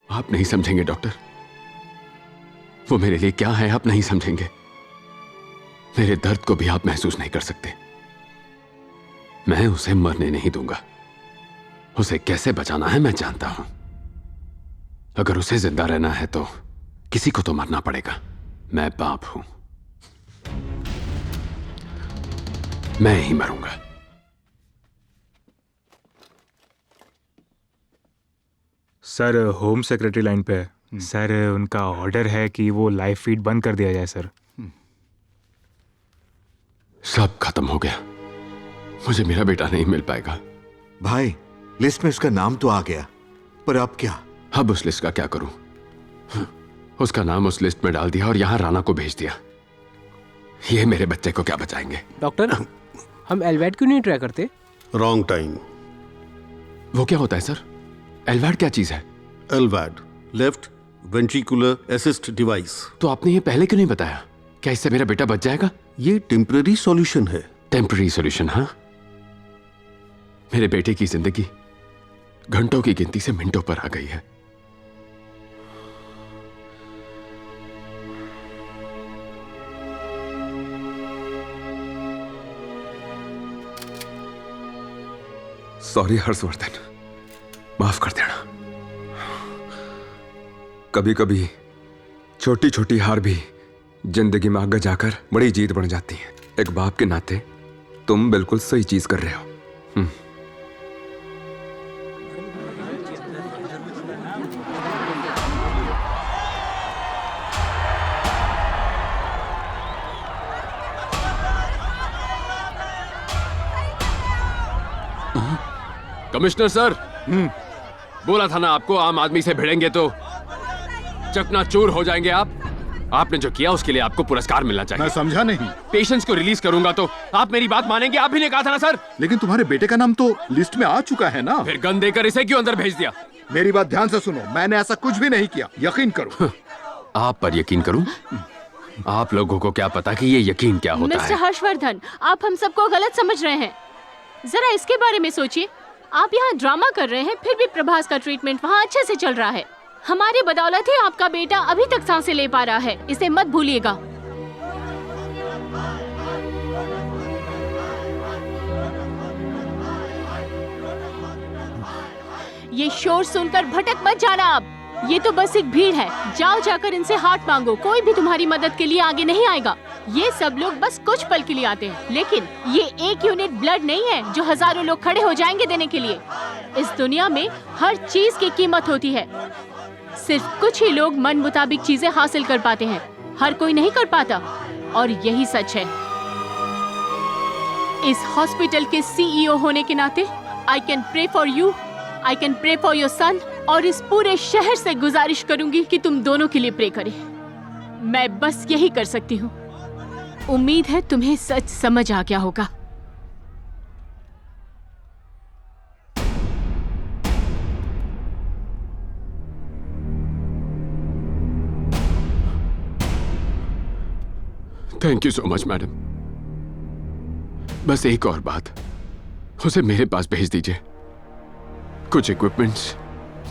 आप नहीं समझेंगे डॉक्टर, वो मेरे लिए क्या है आप नहीं समझेंगे। मेरे दर्द को भी आप महसूस नहीं कर सकते। मैं उसे मरने नहीं दूंगा। उसे कैसे बचाना है मैं जानता हूं। अगर उसे जिंदा रहना है तो किसी को तो मरना पड़ेगा। मैं बाप हूं, मैं ही मरूंगा। सर होम सेक्रेटरी लाइन पे है। सर उनका ऑर्डर है कि वो लाइव फीड बंद कर दिया जाए सर। सब खत्म हो गया। मुझे मेरा बेटा नहीं मिल पाएगा। भाई, लिस्ट में उसका नाम तो आ गया, पर अब क्या? अब उस लिस्ट का क्या करूं? उसका नाम उस लिस्ट में डाल दिया और यहां राना को भेज दिया। ये मेरे बच्चे को क्या बचाएंगे? डॉक्टर, हम एलवैड क्यों नहीं ट्राई करते? Wrong time. वो क्या होता है सर? एलवैड क्या चीज है? एलवैड लेफ्ट वेंट्रिकुलर असिस्ट डिवाइस। तो आपने ये पहले क्यों नहीं बताया? क्या इससे मेरा बेटा बच जाएगा? ये टेम्पररी सॉल्यूशन है। Temporary solution? हाँ, मेरे बेटे की जिंदगी घंटों की गिनती से मिनटों पर आ गई है। सॉरी हर्षवर्धन, माफ कर देना। कभी कभी छोटी छोटी हार भी जिंदगी में आगे जाकर बड़ी जीत बन जाती है। एक बाप के नाते तुम बिल्कुल सही चीज कर रहे हो। कमिश्नर सर, बोला था ना आपको, आम आदमी से भिड़ेंगे तो चकनाचूर हो जाएंगे आप। आपने जो किया उसके लिए आपको पुरस्कार मिलना चाहिए। मैं समझा नहीं। पेशेंट्स को रिलीज करूंगा तो आप मेरी बात मानेंगे? आप भी ने कहा था ना सर। लेकिन तुम्हारे बेटे का नाम तो लिस्ट में आ चुका है ना। फिर गन देकर इसे क्यों अंदर भेज दिया? मेरी बात ध्यान से सुनो, मैंने ऐसा कुछ भी नहीं किया, यकीन करो। आप पर यकीन करूं? आप लोगों को क्या पता कि ये यकीन क्या होता मिस्टर है? हर्षवर्धन, आप हम सबको गलत समझ रहे हैं। जरा इसके बारे में सोचिए। आप यहाँ ड्रामा कर रहे हैं, फिर भी प्रभास का ट्रीटमेंट वहाँ अच्छे से चल रहा है। हमारी बदौलत ही आपका बेटा अभी तक सांसें ले पा रहा है, इसे मत भूलिएगा। ये शोर सुनकर भटक मत जाना आप। ये तो बस एक भीड़ है। जाओ जाकर इनसे हाथ मांगो, कोई भी तुम्हारी मदद के लिए आगे नहीं आएगा। ये सब लोग बस कुछ पल के लिए आते हैं, लेकिन ये एक यूनिट ब्लड नहीं है जो हजारों लोग खड़े हो जाएंगे देने के लिए। इस दुनिया में हर चीज की कीमत होती है। सिर्फ कुछ ही लोग मन मुताबिक चीजें हासिल कर पाते हैं, हर कोई नहीं कर पाता, और यही सच है। इस हॉस्पिटल के सीईओ होने के नाते I can pray for you, I can pray for your son, और इस पूरे शहर से गुजारिश करूंगी कि तुम दोनों के लिए प्रे करें। मैं बस यही कर सकती हूँ। उम्मीद है तुम्हें सच समझ आ गया होगा। Thank you so much madam. बस एक और बात, उसे मेरे पास भेज दीजिए। कुछ इक्विपमेंट्स,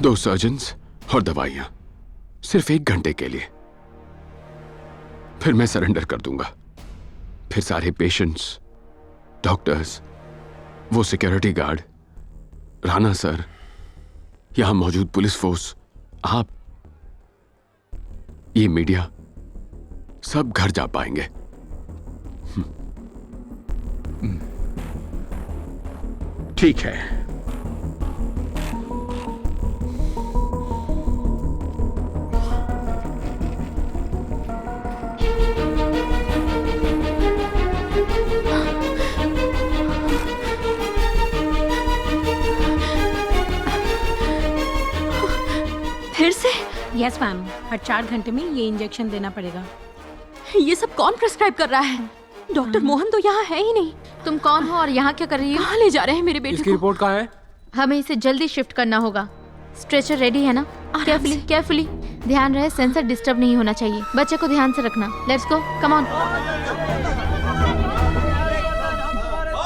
2 सर्जन्स और दवाइयां, सिर्फ 1 घंटे के लिए। फिर मैं सरेंडर कर दूंगा। फिर सारे पेशेंट्स, डॉक्टर्स, वो सिक्योरिटी गार्ड, राणा सर, यहां मौजूद पुलिस फोर्स, आप, ये मीडिया, सब घर जा पाएंगे। ठीक है। फिर से? यस मैम, हर 4 घंटे में ये इंजेक्शन देना पड़ेगा। ये सब कौन प्रिस्क्राइब कर रहा है? डॉक्टर मोहन तो यहाँ है ही नहीं। तुम कौन हो और यहाँ क्या कर रही हो? कहाँ ले जा रहे हैं मेरे बेटे इसकी को? रिपोर्ट कहाँ है? हमें इसे जल्दी शिफ्ट करना होगा। स्ट्रेचर रेडी है ना? केयरफुली केयरफुली, ध्यान रहे सेंसर डिस्टर्ब नहीं होना चाहिए। बच्चे को ध्यान से रखना। Let's go, come on.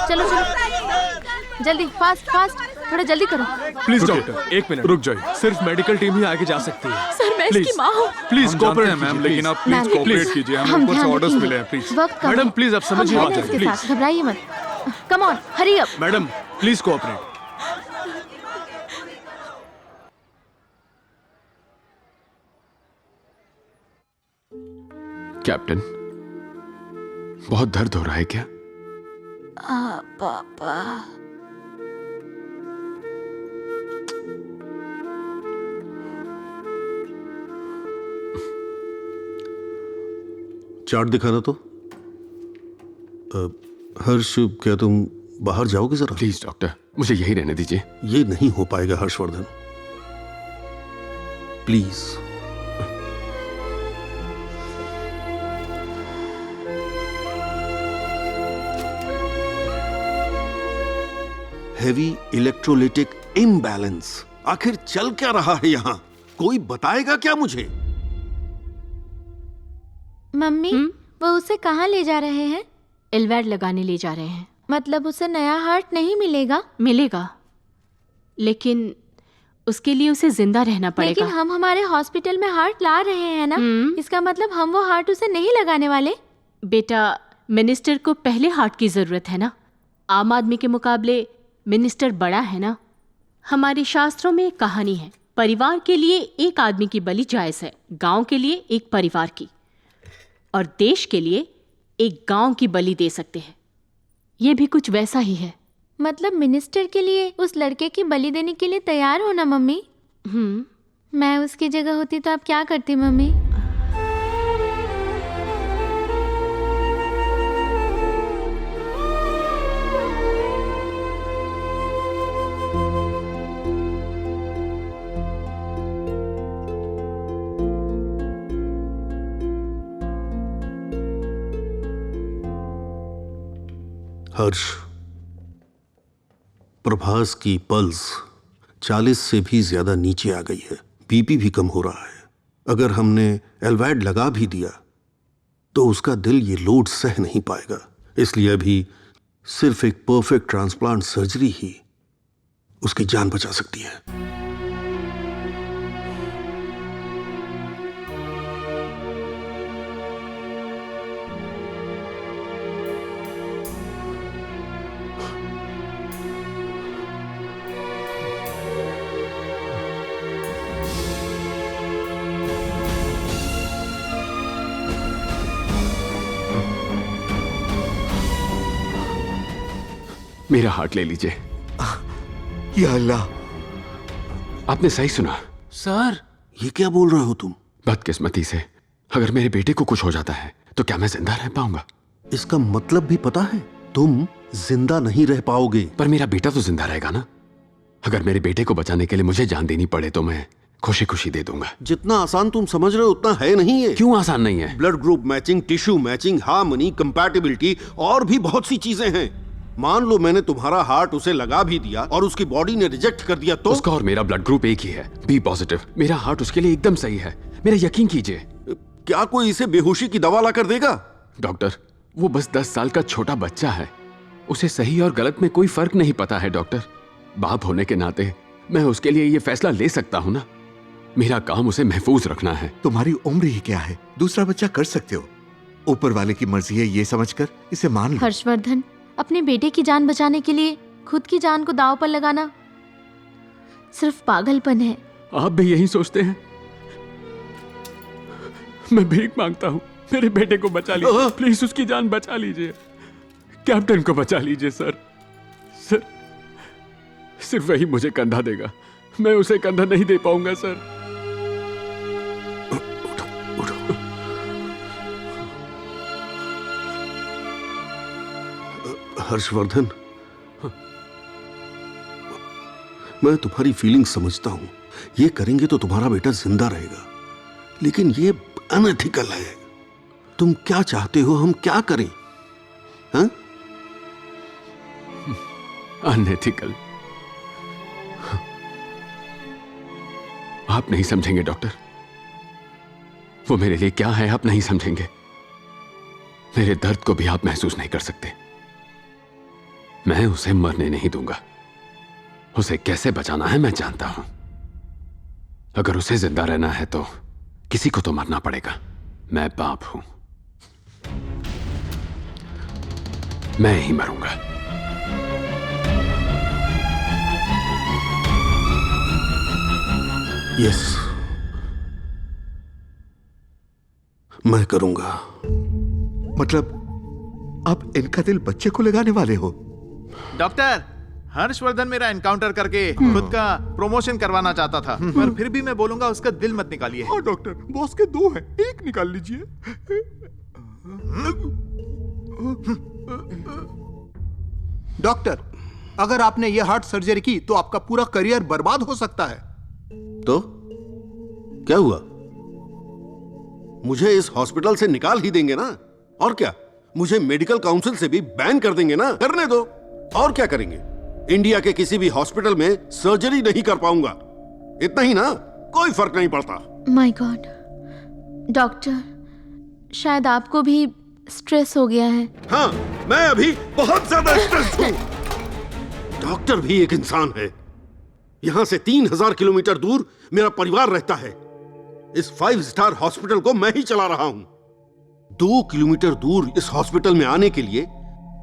चलो चलो जल्दी, फास्ट फास्ट। थोड़ा जल्दी करो। प्लीज डॉक्टर, एक मिनट रुक जाइए। सिर्फ मेडिकल टीम ही आगे जा सकती है। सर मैं इसकी माँ हूँ। प्लीज कोऑपरेट मैम, लेकिन आप प्लीज मैम, कोऑपरेट कीजिए, हमें हम ऊपर से ध्यान ऑर्डर्स रखेंगे। मिले हैं। प्लीज वक्त कम मैडम, है। प्लीज आप समझिए हम बात हैं है, इसके प्लीज। साथ, घबराइए मत। Come on, hurry up. Madam please cooperate. Captain, बहुत दर्द हो रहा है क्या? पापा। चार्ट दिखाना तो। हर्ष, क्या तुम बाहर जाओगे जरा? प्लीज डॉक्टर, मुझे यही रहने दीजिए। ये नहीं हो पाएगा Harshvardhan, please. Heavy electrolytic imbalance. आखिर चल क्या रहा है यहां? कोई बताएगा क्या मुझे? मम्मी, वो उसे कहाँ ले जा रहे हैं? एलवैड लगाने ले जा रहे हैं। मतलब उसे नया हार्ट नहीं मिलेगा? मिलेगा, लेकिन उसके लिए उसे जिंदा रहना पड़ेगा। लेकिन हम हमारे हॉस्पिटल में हार्ट ला रहे हैं ना, इसका मतलब हम वो हार्ट उसे नहीं लगाने वाले? बेटा, मिनिस्टर को पहले हार्ट की जरूरत है ना। आम आदमी के मुकाबले मिनिस्टर बड़ा है ना। हमारे शास्त्रों में एक कहानी है, परिवार के लिए एक आदमी की बलि जायज है, गांव के लिए एक परिवार की, और देश के लिए एक गांव की बलि दे सकते हैं। ये भी कुछ वैसा ही है। मतलब मिनिस्टर के लिए उस लड़के की बलि देने के लिए तैयार हो ना मम्मी? मैं उसकी जगह होती तो आप क्या करती मम्मी? हर्ष, प्रभास की पल्स 40 से भी ज्यादा नीचे आ गई है, बीपी भी कम हो रहा है। अगर हमने एलवैड लगा भी दिया तो उसका दिल ये लोड सह नहीं पाएगा। इसलिए अभी सिर्फ एक परफेक्ट ट्रांसप्लांट सर्जरी ही उसकी जान बचा सकती है। मेरा हार्ट ले लीजिए। या अल्लाह, आपने सही सुना। सर, ये क्या बोल रहे हो तुम? बदकिस्मती से अगर मेरे बेटे को कुछ हो जाता है तो क्या मैं जिंदा रह पाऊंगा? इसका मतलब भी पता है? तुम जिंदा नहीं रह पाओगे। पर मेरा बेटा तो जिंदा रहेगा ना। अगर मेरे बेटे को बचाने के लिए मुझे जान देनी पड़े तो मैं खुशी खुशी दे दूंगा। जितना आसान तुम समझ रहे हो उतना है नहीं है। क्यों आसान नहीं है? Blood group matching, tissue matching, harmony, compatibility और भी बहुत सी चीजें हैं। मान लो मैंने तुम्हारा हार्ट उसे लगा भी दिया और उसकी बॉडी ने रिजेक्ट कर दिया तो? उसका और मेरा ब्लड ग्रुप एक ही है, बी पॉजिटिव। मेरा हार्ट उसके लिए एकदम सही है, मेरा यकीन कीजिए। क्या कोई इसे बेहोशी की दवा ला कर देगा? डॉक्टर, वो बस 10 साल का छोटा बच्चा है, उसे सही और गलत में कोई फर्क नहीं पता है। डॉक्टर, बाप होने के नाते मैं उसके लिए ये फैसला ले सकता हूँ ना। मेरा काम उसे महफूज रखना है। तुम्हारी उम्र ही क्या है, दूसरा बच्चा कर सकते हो। ऊपर वाले की मर्जी है ये समझकर इसे मान लो। हर्षवर्धन, अपने बेटे की जान बचाने के लिए खुद की जान को दांव पर लगाना सिर्फ पागलपन है। आप भी यही सोचते हैं? मैं भीख मांगता हूँ, मेरे बेटे को बचा लीजिए प्लीज, उसकी जान बचा लीजिए। कैप्टन को बचा लीजिए सर। सर, सिर्फ वही मुझे कंधा देगा, मैं उसे कंधा नहीं दे पाऊंगा सर। हर्षवर्धन, मैं तुम्हारी फीलिंग समझता हूं। ये करेंगे तो तुम्हारा बेटा जिंदा रहेगा, लेकिन ये अनएथिकल है। तुम क्या चाहते हो हम क्या करें? हाँ? अनएथिकल? आप नहीं समझेंगे डॉक्टर, वो मेरे लिए क्या है आप नहीं समझेंगे। मेरे दर्द को भी आप महसूस नहीं कर सकते। मैं उसे मरने नहीं दूंगा। उसे कैसे बचाना है मैं जानता हूं। अगर उसे जिंदा रहना है तो किसी को तो मरना पड़ेगा। मैं बाप हूं, मैं ही मरूंगा। यस, मैं करूंगा। मतलब आप इनका दिल बच्चे को लगाने वाले हो? डॉक्टर, हर्षवर्धन मेरा एनकाउंटर करके खुद का प्रमोशन करवाना चाहता था, पर फिर भी मैं बोलूंगा उसका दिल मत निकालिए। हाँ डॉक्टर, बॉस के 2 हैं, 1 निकाल लीजिए। डॉक्टर, अगर आपने ये हार्ट सर्जरी की तो आपका पूरा करियर बर्बाद हो सकता है। तो क्या हुआ? मुझे इस हॉस्पिटल से निकाल ही देंगे ना? और क्या, मुझे मेडिकल काउंसिल से भी बैन कर देंगे ना? करने दो। और क्या करेंगे? इंडिया के किसी भी हॉस्पिटल में सर्जरी नहीं कर पाऊंगा, इतना ही ना, कोई फर्क नहीं पड़ता। माय गॉड डॉक्टर, शायद आपको भी स्ट्रेस हो गया है। हाँ, मैं अभी बहुत ज्यादा स्ट्रेस हूं। डॉक्टर भी एक इंसान है। यहां से 3000 किलोमीटर दूर मेरा परिवार रहता है। इस 5 स्टार हॉस्पिटल को मैं ही चला रहा हूं। 2 किलोमीटर दूर इस हॉस्पिटल में आने के लिए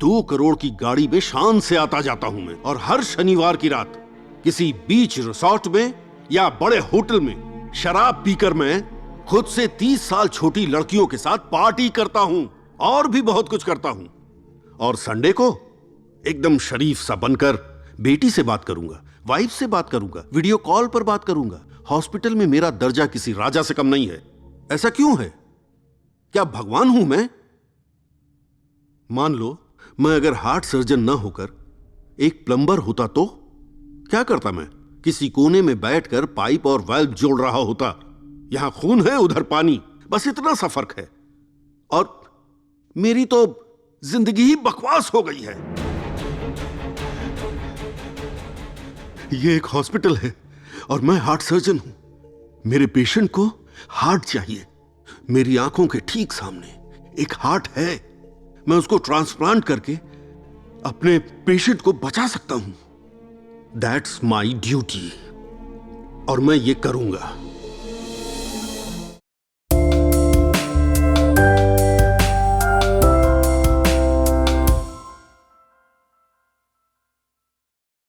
2 करोड़ की गाड़ी में शान से आता जाता हूं मैं। और हर शनिवार की रात किसी बीच रिसोर्ट में या बड़े होटल में शराब पीकर मैं खुद से 30 साल छोटी लड़कियों के साथ पार्टी करता हूं। और भी बहुत कुछ करता हूं। और संडे को एकदम शरीफ सा बनकर बेटी से बात करूंगा, वाइफ से बात करूंगा, वीडियो कॉल पर बात करूंगा। हॉस्पिटल में मेरा दर्जा किसी राजा से कम नहीं है। ऐसा क्यों है? क्या भगवान हूं मैं? मान लो मैं अगर हार्ट सर्जन ना होकर एक प्लम्बर होता तो क्या करता मैं? किसी कोने में बैठकर पाइप और वाल्व जोड़ रहा होता। यहां खून है, उधर पानी, बस इतना सा फर्क है। और मेरी तो जिंदगी ही बकवास हो गई है। ये एक हॉस्पिटल है और मैं हार्ट सर्जन हूं। मेरे पेशेंट को हार्ट चाहिए। मेरी आंखों के ठीक सामने एक हार्ट है। मैं उसको ट्रांसप्लांट करके अपने पेशेंट को बचा सकता हूं। दैट्स माई ड्यूटी और मैं ये करूंगा।